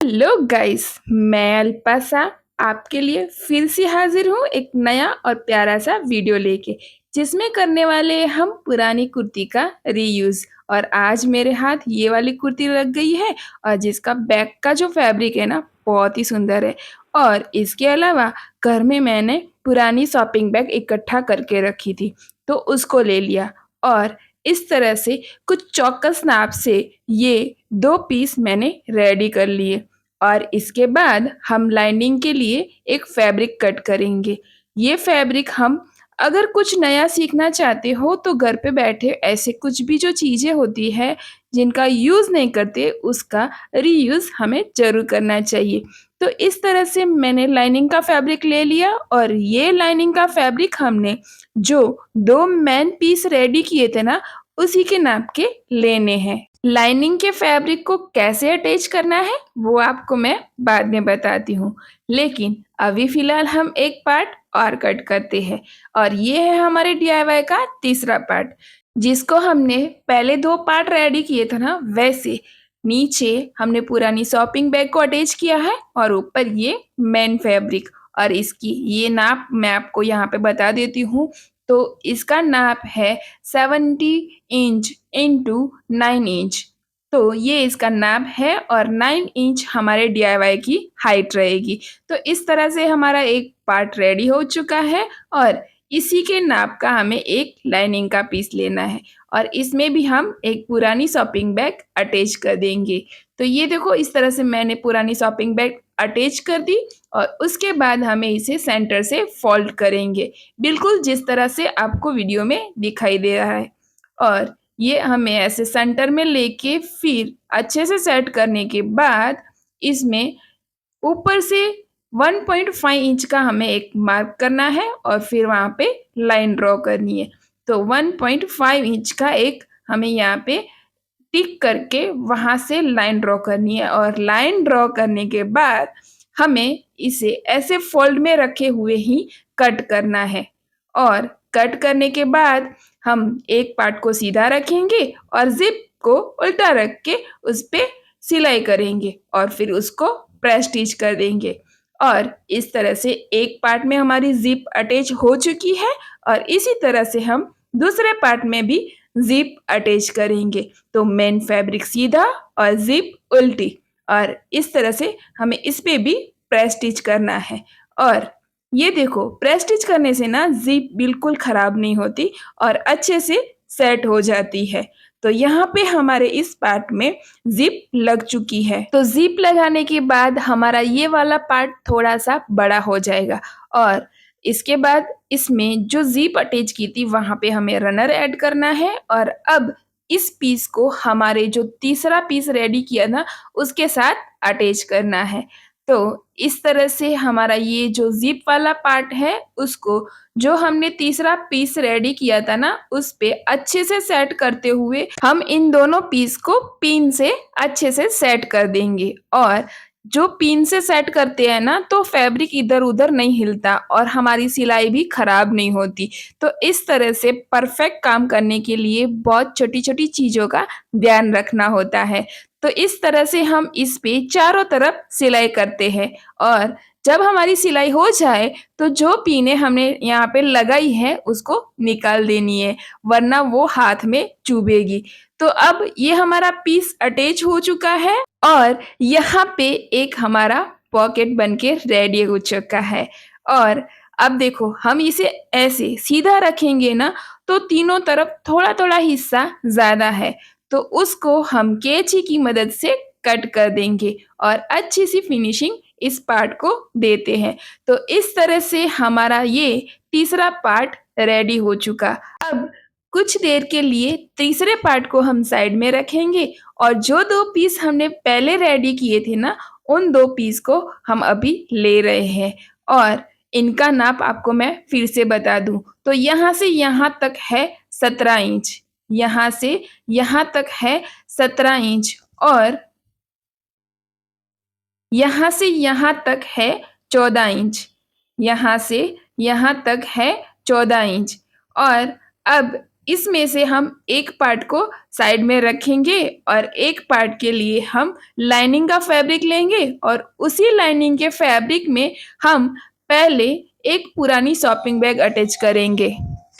Hello guys, मैं अल्पासा आपके लिए फिर से हाजिर हूँ एक नया और प्यारा सा वीडियो लेके, जिसमें करने वाले हैं हम पुरानी कुर्ती का रीयूज। और आज मेरे हाथ ये वाली कुर्ती लग गई है और जिसका बैक का जो फैब्रिक है ना, बहुत ही सुंदर है। और इसके अलावा घर में मैंने पुरानी शॉपिंग बैग इकट्ठा करके रखी थी, तो उसको ले लिया। और इस तरह से कुछ चौकस नाप से ये 2 पीस मैंने रेडी कर लिए। और इसके बाद हम लाइनिंग के लिए एक फैब्रिक कट करेंगे। ये फैब्रिक हम अगर कुछ नया सीखना चाहते हो तो घर पे बैठे ऐसे कुछ भी जो चीज़ें होती है जिनका यूज़ नहीं करते, उसका रीयूज़ हमें ज़रूर करना चाहिए। तो इस तरह से मैंने लाइनिंग का फैब्रिक ले लिया और ये लाइनिंग का फैब्रिक हमने जो 2 मेन पीस रेडी किए थे ना, उसी के नाप के लेने हैं। लाइनिंग के फैब्रिक को कैसे अटैच करना है वो आपको मैं बाद में बताती हूँ, लेकिन अभी फ़िलहाल हम एक पार्ट और कट करते हैं। और ये है हमारे डीआईवाई का तीसरा पार्ट, जिसको हमने पहले 2 पार्ट रेडी किए थे ना, वैसे नीचे हमने पुरानी शॉपिंग बैग को अटैच किया है और ऊपर ये मेन फैब्रिक। और इसकी ये नाप मैं आपको यहाँ पे बता देती हूँ। तो इसका नाप है 70 इंच इंटू 9 इंच। तो ये इसका नाप है और 9 इंच हमारे डीआईवाई की हाइट रहेगी। तो इस तरह से हमारा एक पार्ट रेडी हो चुका है और इसी के नाप का हमें एक लाइनिंग का पीस लेना है और इसमें भी हम एक पुरानी शॉपिंग बैग अटैच कर देंगे। तो ये देखो, इस तरह से मैंने पुरानी शॉपिंग बैग अटैच कर दी और उसके बाद हमें इसे सेंटर से फोल्ड करेंगे, बिल्कुल जिस तरह से आपको वीडियो में दिखाई दे रहा है। और ये हमें ऐसे सेंटर में लेके फिर अच्छे से सेट करने के बाद इसमें ऊपर से 1.5 इंच का हमें एक मार्क करना है और फिर वहाँ पे लाइन ड्रॉ करनी है। तो 1.5 इंच का एक हमें यहाँ पे टिक करके वहाँ से लाइन ड्रॉ करनी है और लाइन ड्रॉ करने के बाद हमें इसे ऐसे फोल्ड में रखे हुए ही कट करना है। और कट करने के बाद हम एक पार्ट को सीधा रखेंगे और ज़िप को उल्टा रख के उस पे सिलाई करेंगे और फिर उसको प्रेस स्टिच कर देंगे। और इस तरह से एक पार्ट में हमारी ज़िप अटैच हो चुकी है और इसी तरह से हम दूसरे पार्ट में भी ज़िप अटैच करेंगे। तो मेन फैब्रिक सीधा और ज़िप उल्टी, और इस तरह से हमें इस पे भी प्रेस स्टिच करना है। और ये देखो, प्रेस स्टिच करने से ना ज़िप बिल्कुल ख़राब नहीं होती और अच्छे से सेट हो जाती है। तो यहाँ पे हमारे इस पार्ट में ज़िप लग चुकी है। तो ज़िप लगाने के बाद हमारा ये वाला पार्ट थोड़ा-सा बड़ा हो जाएगा और इसके बाद इसमें जो ज़िप अटैच की थी वहाँ पे हमें रनर ऐड करना है और अब इस पीस को हमारे जो तीसरा पीस रेडी किया ना, उसके साथ अटैच करना है। तो इस तरह से हमारा ये जो ज़िप वाला पार्ट है उसको जो हमने तीसरा पीस रेडी किया था ना, उस पे अच्छे से सेट करते हुए हम इन दोनों पीस को पिन से अच्छे से सेट कर देंगे। और जो पिन से सेट करते हैं ना, तो फैब्रिक इधर-उधर नहीं हिलता और हमारी सिलाई भी खराब नहीं होती। तो इस तरह से परफेक्ट काम करने के लिए बहुत छोटी-छोटी चीज़ों का ध्यान रखना होता है। तो इस तरह से हम इस पे चारों तरफ सिलाई करते हैं और जब हमारी सिलाई हो जाए तो जो पिनें हमने यहाँ पे लगाई है उसको निकाल देनी है, वरना वो हाथ में चुभेगी। तो अब ये हमारा पीस अटैच हो चुका है और यहाँ पे एक हमारा पॉकेट बन के रेडी हो चुका है। और अब देखो, हम इसे ऐसे सीधा रखेंगे ना, तो तीनों तरफ थोड़ा-थोड़ा हिस्सा ज़्यादा है, तो उसको हम कैंची की मदद से कट कर देंगे और अच्छी सी फिनिशिंग इस पार्ट को देते हैं। तो इस तरह से हमारा ये तीसरा पार्ट रेडी हो चुका। अब कुछ देर के लिए तीसरे पार्ट को हम साइड में रखेंगे और जो 2 पीस हमने पहले रेडी किए थे ना, उन 2 पीस को हम अभी ले रहे हैं। और इनका नाप आपको मैं फिर से बता दूँ, तो यहाँ से यहाँ तक है 17 इंच, यहाँ से यहाँ तक है 17 इंच और यहाँ से यहाँ तक है 14 इंच, यहाँ से यहाँ तक है 14 इंच। और अब इसमें से हम एक पार्ट को साइड में रखेंगे और एक पार्ट के लिए हम लाइनिंग का फैब्रिक लेंगे और उसी लाइनिंग के फैब्रिक में हम पहले एक पुरानी शॉपिंग बैग अटैच करेंगे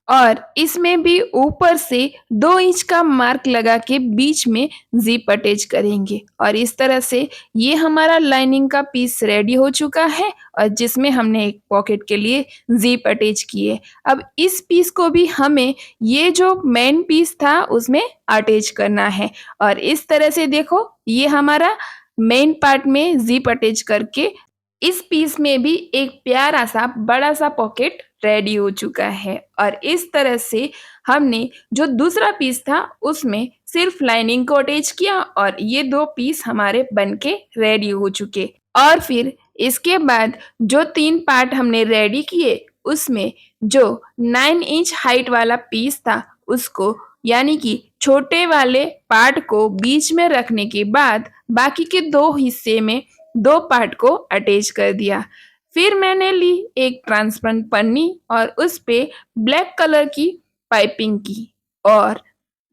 और इसमें भी ऊपर से 2 इंच का मार्क लगा के बीच में जिप अटैच करेंगे और इस तरह से ये हमारा लाइनिंग का पीस रेडी हो चुका है और जिसमें हमने एक पॉकेट के लिए जिप अटैच किए। अब इस पीस को भी हमें ये जो मेन पीस था उसमें अटैच करना है और इस तरह से देखो ये हमारा मेन पार्ट में जिप अटैच करके इस पीस में भी एक प्यारा सा बड़ा सा पॉकेट रेडी हो चुका है और इस तरह से हमने जो दूसरा पीस था उसमें सिर्फ लाइनिंग को अटैच किया और ये 2 पीस हमारे बनके रेडी हो चुके और फिर इसके बाद जो 3 पार्ट हमने रेडी किए उसमें जो 9 इंच हाइट वाला पीस था उसको यानी कि छोटे वाले पार्ट को बीच में रखने के बाद बाकी के 2 हिस्से में 2 पार्ट को अटैच कर दिया। फिर मैंने ली एक ट्रांसपेरेंट पन्नी और उस पे ब्लैक कलर की पाइपिंग की और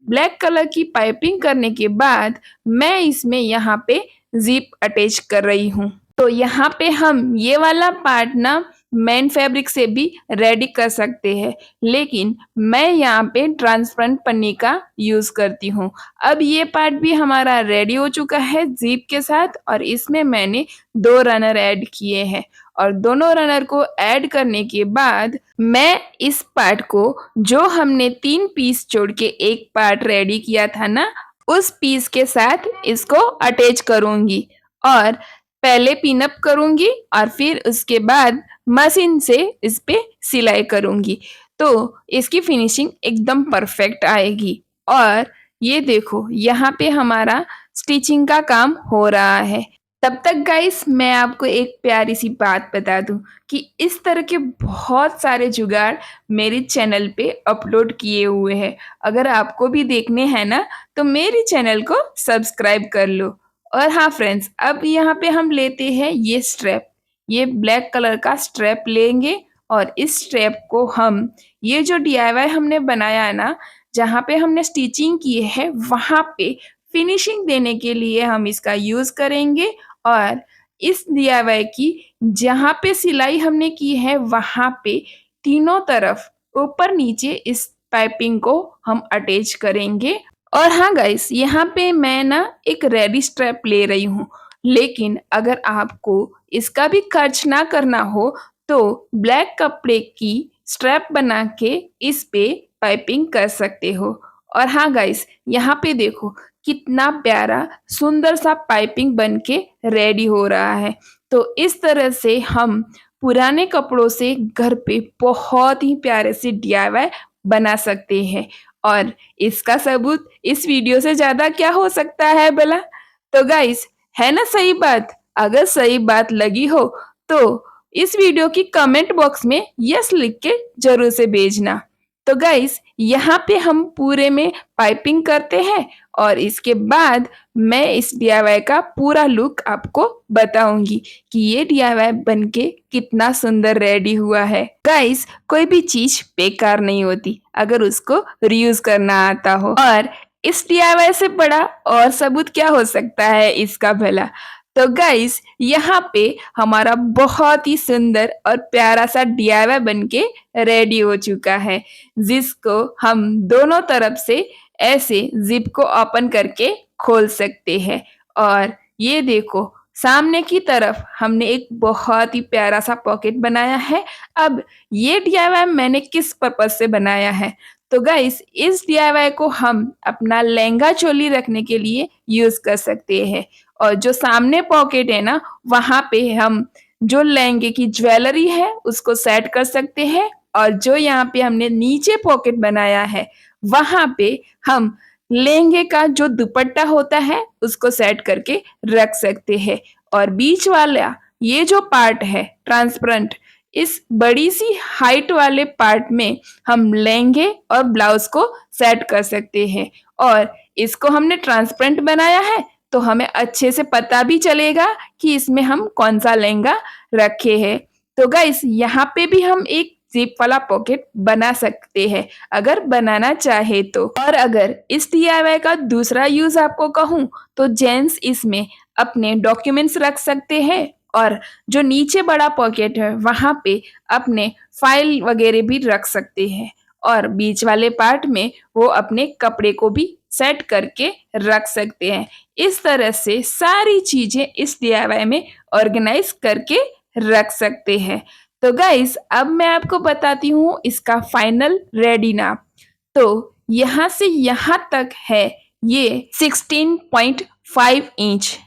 ब्लैक कलर की पाइपिंग करने के बाद मैं इसमें यहाँ पे जिप अटैच कर रही हूँ। तो यहाँ पे हम ये वाला पार्ट ना मेन फैब्रिक से भी रेडी कर सकते हैं लेकिन मैं यहाँ पे ट्रांसपेरेंट पन्नी का यूज़ करती हूँ। अब ये पार्ट भी हमारा रेडी हो चुका है जिप के साथ और इसमें मैंने 2 रनर ऐड किए हैं और दोनों रनर को ऐड करने के बाद मैं इस पार्ट को जो हमने 3 पीस जोड़ के एक पार्ट रेडी किया था ना उस पीस के साथ इसको अटैच करूंगी और पहले पिन अप करूंगी और फिर उसके बाद मशीन से इस पे सिलाई करूंगी तो इसकी फिनिशिंग एकदम परफेक्ट आएगी। और ये देखो यहाँ पे हमारा स्टिचिंग का काम हो रहा है। तब तक गाइस मैं आपको एक प्यारी सी बात बता दूं कि इस तरह के बहुत सारे जुगाड़ मेरे चैनल पे अपलोड किए हुए हैं। अगर आपको भी देखने हैं ना तो मेरे चैनल को सब्सक्राइब कर लो। और हाँ फ्रेंड्स, अब यहाँ पे हम लेते हैं ये स्ट्रैप, ये ब्लैक कलर का स्ट्रैप लेंगे और इस स्ट्रैप को हम ये जो डीआईवाई हमने बनाया है ना जहाँ पे हमने स्टिचिंग की है वहाँ पे फिनिशिंग देने के लिए हम इसका यूज़ करेंगे और इस डीआईवाई की जहाँ पे सिलाई हमने की है वहाँ पे तीनों तरफ ऊपर नीचे इस पाइपिंग को हम अटैच करेंगे। और हाँ गाइस, यहाँ पे मैं ना एक रेडी स्ट्रैप ले रही हूँ लेकिन अगर आपको इसका भी खर्च ना करना हो तो ब्लैक कपड़े की स्ट्रैप बना के इस पे पाइपिंग कर सकते हो। और हाँ गाइस, यहाँ पे देखो कितना प्यारा सुंदर सा पाइपिंग बन के रेडी हो रहा है। तो इस तरह से हम पुराने कपड़ों से घर पे बहुत ही प्यारे से डीआईवाई बना सकते हैं और इसका सबूत इस वीडियो से ज़्यादा क्या हो सकता है भला? तो गाइस, है ना सही बात? अगर सही बात लगी हो तो इस वीडियो की कमेंट बॉक्स में यस लिख के जरूर से भेजना। तो गाइस, यहाँ पे हम पूरे में पाइपिंग करते हैं और इसके बाद मैं इस डीआईवाई का पूरा लुक आपको बताऊंगी कि ये डीआईवाई बनके कितना सुंदर रेडी हुआ है। गाइस, कोई भी चीज बेकार नहीं होती अगर उसको रीयूज करना आता हो और इस डीआईवाई से बड़ा और सबूत क्या हो सकता है इसका भला। तो गाइस, यहाँ पे हमारा बहुत ही सुंदर और प्यारा सा डीआईवाई बनके रेडी हो चुका है जिसको हम दोनों तरफ से ऐसे जिप को ओपन करके खोल सकते हैं। और ये देखो सामने की तरफ हमने एक बहुत ही प्यारा सा पॉकेट बनाया है। अब ये डीआईवाई मैंने किस पर्पज से बनाया है तो गाइस, इस डीआईवाई को हम अपना लहंगा चोली रखने के लिए यूज कर सकते हैं और जो सामने पॉकेट है ना वहाँ पे हम जो लहंगे की ज्वेलरी है उसको सेट कर सकते हैं और जो यहाँ पे हमने नीचे पॉकेट बनाया है वहाँ पे हम लहंगे का जो दुपट्टा होता है उसको सेट करके रख सकते हैं। और बीच वाला ये जो पार्ट है ट्रांसपेरेंट, इस बड़ी सी हाइट वाले पार्ट में हम लहंगे और ब्लाउज को सेट कर सकते हैं और इसको हमने ट्रांसपेरेंट बनाया है तो हमें अच्छे से पता भी चलेगा कि इसमें हम कौन सा लहंगा रखे हैं। तो गाइस, यहाँ पे भी हम एक जिप वाला पॉकेट बना सकते हैं अगर बनाना चाहे तो। और अगर इस DIY का दूसरा यूज आपको कहूँ तो जेंट्स इसमें अपने डॉक्यूमेंट्स रख सकते हैं और जो नीचे बड़ा पॉकेट है वहां पे अपने फाइल वगैरह भी रख सकते हैं और बीच वाले पार्ट में वो अपने कपड़े को भी सेट करके रख सकते हैं। इस तरह से सारी चीजें इस DIY में ऑर्गेनाइज करके रख सकते हैं। तो गाइस अब मैं आपको बताती हूँ इसका फाइनल रेडी नाप। तो यहाँ से यहाँ तक है ये 16.5 इंच,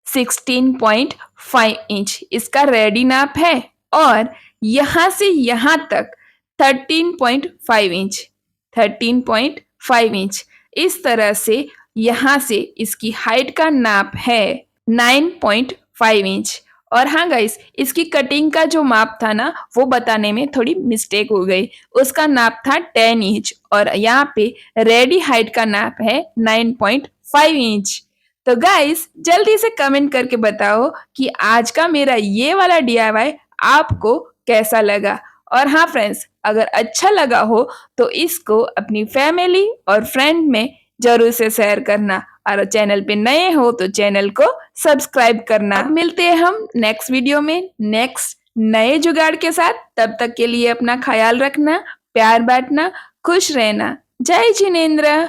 16.5 इंच इसका रेडी नाप है और यहाँ से यहाँ तक 13.5 इंच, 13.5 इंच इस तरह से यहाँ से इसकी हाइट का नाप है 9.5 इंच। और हाँ गाइस, इसकी कटिंग का जो माप था ना वो बताने में थोड़ी मिस्टेक हो गई, उसका नाप था 10 इंच और यहाँ पे रेडी हाइट का नाप है 9.5 इंच। तो गाइस जल्दी से कमेंट करके बताओ कि आज का मेरा ये वाला DIY आपको कैसा लगा। और हाँ फ्रेंड्स, अगर अच्छा लगा हो तो इसको अपनी फैमिली और फ्रेंड में जरूर से शेयर करना और चैनल पे नए हो तो चैनल को सब्सक्राइब करना। अब मिलते हैं हम नेक्स्ट वीडियो में नेक्स्ट नए जुगाड़ के साथ। तब तक के लिए अपना ख्याल रखना, प्यार बांटना, खुश रहना। जय जिनेंद्र,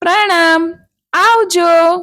प्रणाम, आवजो।